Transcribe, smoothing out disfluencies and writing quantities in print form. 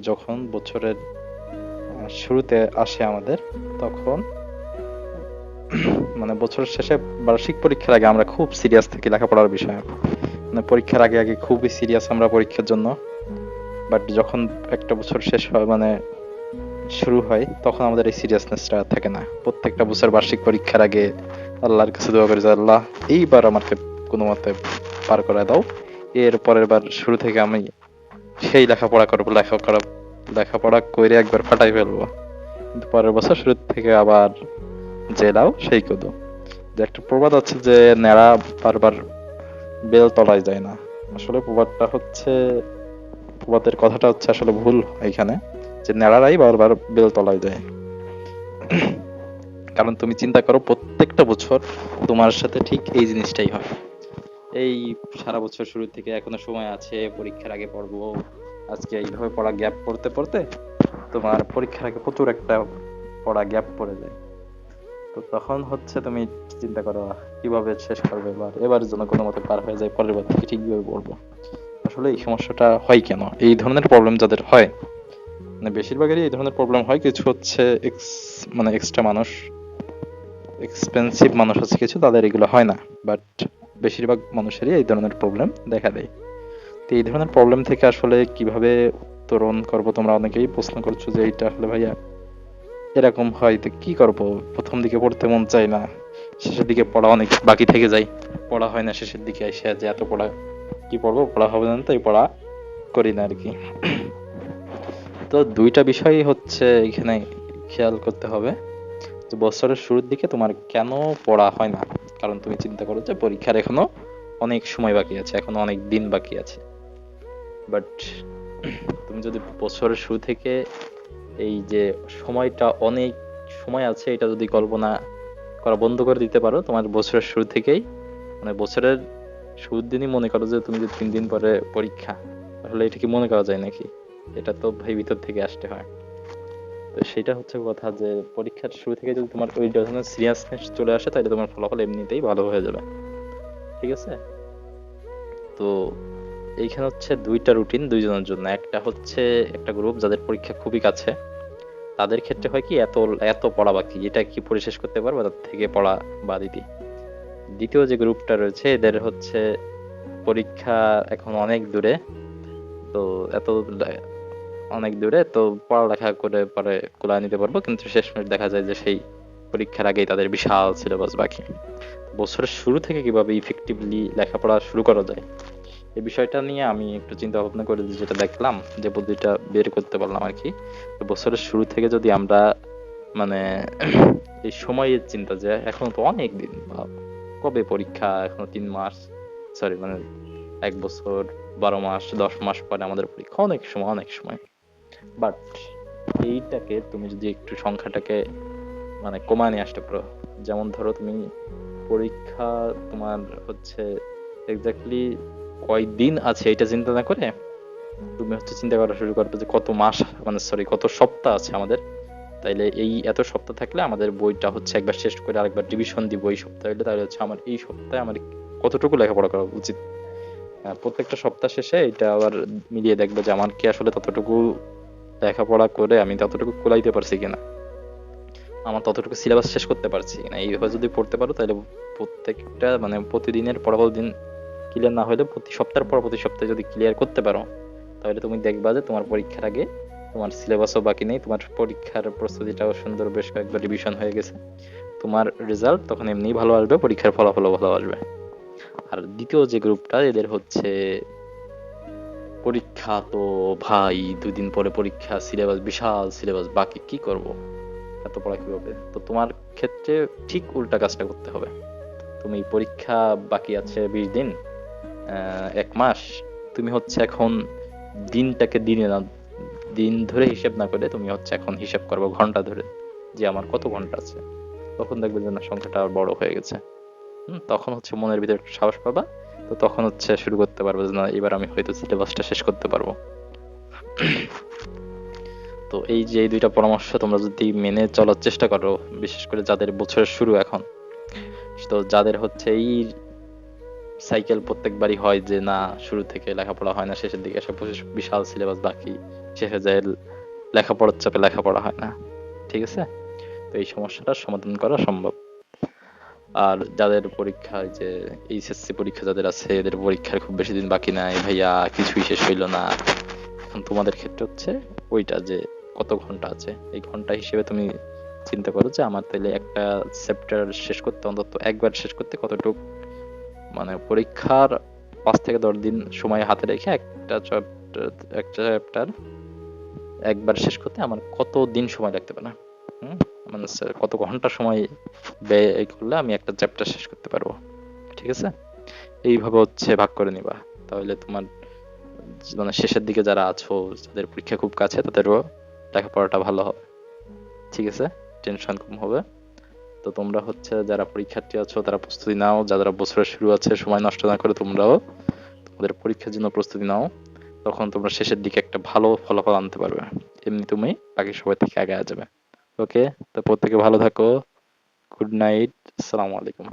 যখন বছরের শুরুতে আসে আমাদের, তখন মানে বছরের শেষে বার্ষিক পরীক্ষার আগে আমরা খুব সিরিয়াস থাকি লেখাপড়ার বিষয়ে। মানে পরীক্ষার আগে আগে খুবই সিরিয়াস আমরা পরীক্ষার জন্য। বাট যখন একটা বছর শেষ হয়, মানে শুরু হয়, তখন আমাদের এই সিরিয়াসনেসটা থাকে না। প্রত্যেকটা বছর বার্ষিক পরীক্ষার আগে আল্লাহর কাছে দোয়া করি যে আল্লাহ এইবার আমাকে কোনো মতে পার করে দাও, এর পরের বার শুরু থেকে আমি সেই লেখাপড়া করবো, লেখাপড়া করে একবার ফাটাই ফেলবো। কিন্তু পরের বছর শুরু থেকে আবার যে লাও সেই কদু। যে একটা প্রবাদ আছে যে নেড়া বারবার বেল তলায় যায় না। আসলে প্রবাদের কথাটা হচ্ছে আসলে ভুল এখানে, যে নেড়ারাই বারবার বেল তলায় যায়। কারণ তুমি চিন্তা করো, প্রত্যেকটা বছর তোমার সাথে ঠিক এই জিনিসটাই হয়। এই সারা বছর শুরু থেকে এখনো সময় আছে, পরীক্ষার আগে পড়বো, আজকে এইভাবে পড়া গ্যাপ পড়তে পড়তে তোমার পরীক্ষার আগে প্রচুর একটা পড়া গ্যাপ পড়ে যায়। তো তখন হচ্ছে তুমি চিন্তা করো কিভাবে শেষ করবে, এবারের জন্য কোনো মতে পার হয়ে যায়, পরের বার থেকে ঠিকভাবে পড়বো। আসলে এই সমস্যাটা হয় কেন, এই ধরনের প্রবলেম যাদের হয়, মানে বেশিরভাগেরই এই ধরনের প্রবলেম হয়। কিছু হচ্ছে মানে এক্সট্রা মানুষ, এক্সপেন্সিভ মানুষ আছে কিছু, তাদের এগুলো হয় না। বাট বেশিরভাগ মানুষেরই এই ধরনের প্রবলেম দেখা দেয়। তো এই ধরনের প্রবলেম থেকে আসলে কিভাবে উত্তরণ করবো, তোমরা অনেকেই প্রশ্ন করছো যে এইটা আসলে ভাইয়া এরকম হয় তো কি করবো। প্রথম দিকে পড়তে মন চায় না, শেষের দিকে পড়া অনেক বাকি থেকে যায়, পড়া হয় না, শেষের দিকে এসে যে এত পড়া কি পড়বো, পড়া হবে না, তাই পড়া করি না আর কি। তো দুইটা বিষয় হচ্ছে এখানে খেয়াল করতে হবে। তো বছরের শুরুর দিকে তোমার কেন পড়া হয় না, কারণ তুমি চিন্তা করো যে পরীক্ষার এখনো অনেক সময় বাকি আছে, এখনো অনেক দিন বাকি আছে। বাট তুমি যদি বছরের শুরু থেকে এই যে সময়টা অনেক সময় আছে এটা যদি কল্পনা করা বন্ধ করে দিতে পারো তোমার বছরের শুরু থেকেই, মানে বছরের শুরুর দিনই মনে করো যে তুমি যে 3 দিন পরে পরীক্ষা, আসলে এটা কি মনে করা যায় নাকি? এটা তো ভাই ভিতর থেকে আসতে হয়। তো সেটা হচ্ছে কথা, যে পরীক্ষার শুরু থেকে যদি তোমার ওই ধরনের সিরিয়াসনেস চলে আসে, তাহলে তোমার ফলাফল এমনিতেই ভালো হয়ে যাবে। ঠিক আছে? তো এইখানে হচ্ছে দুইটা রুটিন দুইজনের জন্য। একটা হচ্ছে একটা গ্রুপ যাদের পরীক্ষা খুবই কাছে, তাদের ক্ষেত্রে হয় কি এত এত পড়া বাকি, এটা কি পড়ে শেষ করতে পারবো, তার থেকে পড়া বাদ দিই। দ্বিতীয় যে গ্রুপটা রয়েছে এদের হচ্ছে পরীক্ষা এখন অনেক দূরে, তো এত অনেক দূরে, তো পড়ালেখা করে পরে কুলায় নিতে পারবো, কিন্তু শেষমেশ দেখা যায় যে সেই পরীক্ষার আগেই তাদের বিশাল সিলেবাস বাকি। বছরের শুরু থেকে কিভাবে ইফেক্টিভলি লেখাপড়া শুরু করা যায়, এই বিষয়টা নিয়ে আমি একটু চিন্তা ভাবনা করে যেটা দেখলাম, যে বুদ্ধিটা বের করতে পারলাম আর কি। তো বছরের শুরু থেকে যদি আমরা মানে এই সময়ের চিন্তা, যে এখন তো অনেক দিন, কবে পরীক্ষা, এখনো 3 মাস, সরি মানে 1 বছর, 12 মাস, 10 মাস পরে আমাদের পরীক্ষা, অনেক সময় অনেক সময়। বাট এইটাকে তুমি যদি একটু সংখ্যাটাকে মানে কমায় নিয়ে আসতে পারো, যেমন ধরো তুমি পরীক্ষা তোমার হচ্ছে এক্স্যাক্টলি কয়দিন আছে এটা চিন্তা না করে তুমি হচ্ছে চিন্তা করা শুরু করবে যে কত মাস, মানে সরি কত সপ্তাহ আছে আমাদের। তাইলে এই এত সপ্তাহ থাকলে আমাদের বইটা হচ্ছে একবার শেষ করে আরেকবার রিভিশন দিব এই সপ্তাহে, তাহলে হচ্ছে আমার এই সপ্তাহে আমার কতটুকু লেখাপড়া করা উচিত। প্রত্যেকটা সপ্তাহ শেষে এটা আবার মিলিয়ে দেখবে যে আমার কি আসলে ততটুকু লেখাপড়া করে আমি ততটুকু কুলাইতে পারছি কিনা, আমার ততটুকু সিলেবাস শেষ করতে পারছি কিনা। এইভাবে যদি পড়তে পারো তাহলে প্রত্যেকটা মানে প্রতিদিনের পরপর দিন ক্লিয়ার না হলে প্রতি সপ্তাহের পর প্রতি সপ্তাহে যদি ক্লিয়ার করতে পারো, তাহলে তুমি দেখবা যে তোমার পরীক্ষার আগে তোমার সিলেবাসও বাকি নেই, তোমার পরীক্ষার প্রস্তুতিটাও সুন্দর, বেশ কয়েকবার রিভিশন হয়ে গেছে, তোমার রেজাল্ট তখন এমনিই ভালো আসবে, পরীক্ষার ফলাফলও ভালো আসবে। আর দ্বিতীয় যে গ্রুপটা, এদের হচ্ছে পরীক্ষা তো ভাই 2 দিন পরে পরীক্ষা, সিলেবাস বিশাল সিলেবাস বাকি, কি করব, এত পড়া কিভাবে? তো তোমার ক্ষেত্রে ঠিক উল্টা কাজটা করতে হবে। তুমি পরীক্ষা বাকি আছে 20 দিন, 1 মাস, তুমি হচ্ছে এখন দিনটাকে দিনে না, দিন ধরে হিসেব না করে তুমি হচ্ছে এখন হিসেব করবো ঘন্টা ধরে, যে আমার কত ঘন্টা আছে। তখন দেখবে যে না, সংখ্যাটা আর বড় হয়ে গেছে। তখন হচ্ছে মনের ভিতরে একটু সাহস পাবা। তো তখন হচ্ছে শুরু করতে পারবো যে না, এবার আমি হয়তো সিলেবাসটা শেষ করতে পারবো। তো এই যে এই দুইটা পরামর্শ তোমরা যদি মেনে চলার চেষ্টা করো, বিশেষ করে যাদের বছরের শুরু এখন, তো যাদের হচ্ছে এই সাইকেল প্রত্যেকবারই হয় যে না শুরু থেকে লেখাপড়া হয় না, শেষের দিকে এসে বিশাল সিলেবাস বাকি, শেষে যায় লেখাপড়ার চাপে লেখাপড়া হয় না। ঠিক আছে, তো এই সমস্যাটার সমাধান করা সম্ভব। আর যাদের পরীক্ষা, এই যে এইচএসসি পরীক্ষা যাদের আছে, এদের পরীক্ষার খুব বেশি দিন বাকি নাই ভাইয়া, কিছুই শেষ হইলো না, এখন তোমাদের ক্ষেত্রে হচ্ছে ওইটা যে কত ঘন্টা আছে, এই ঘন্টা হিসেবে তুমি চিন্তা করো যে আমার তাহলে একটা চ্যাপ্টার শেষ করতে, অন্তত একবার শেষ করতে কতটুকু, মানে পরীক্ষার 5 থেকে 10 দিন সময় হাতে রেখে একটা চ্যাপ্টার একবার শেষ করতে আমার কত দিন সময় লাগতে পারে, মানে কত ঘন্টা সময় ব্যয় করলে আমি একটা চ্যাপ্টার শেষ করতে পারবো। ঠিক আছে, এইভাবে হচ্ছে ভাগ করে নিবা, তাহলে তোমার মানে শেষের দিকে যারা আছো, যাদের পরীক্ষা খুব কাছে, তাদেরও লেখাপড়াটা ভালো হবে। ঠিক আছে, টেনশন কম হবে। তো তোমরা হচ্ছে যারা পরীক্ষার্থী আছো তারা প্রস্তুতি নাও, যারা বছরের শুরু আছে সময় নষ্ট না করে তোমরাও তোমাদের পরীক্ষার জন্য প্রস্তুতি নাও, তখন তোমরা শেষের দিকে একটা ভালো ফলাফল আনতে পারবে, এমনি তুমি বাকি সবাই থেকে আগে যাবে। ওকে, তো প্রত্যেকে ভালো থাকো, গুড নাইট, আসসালামু আলাইকুম।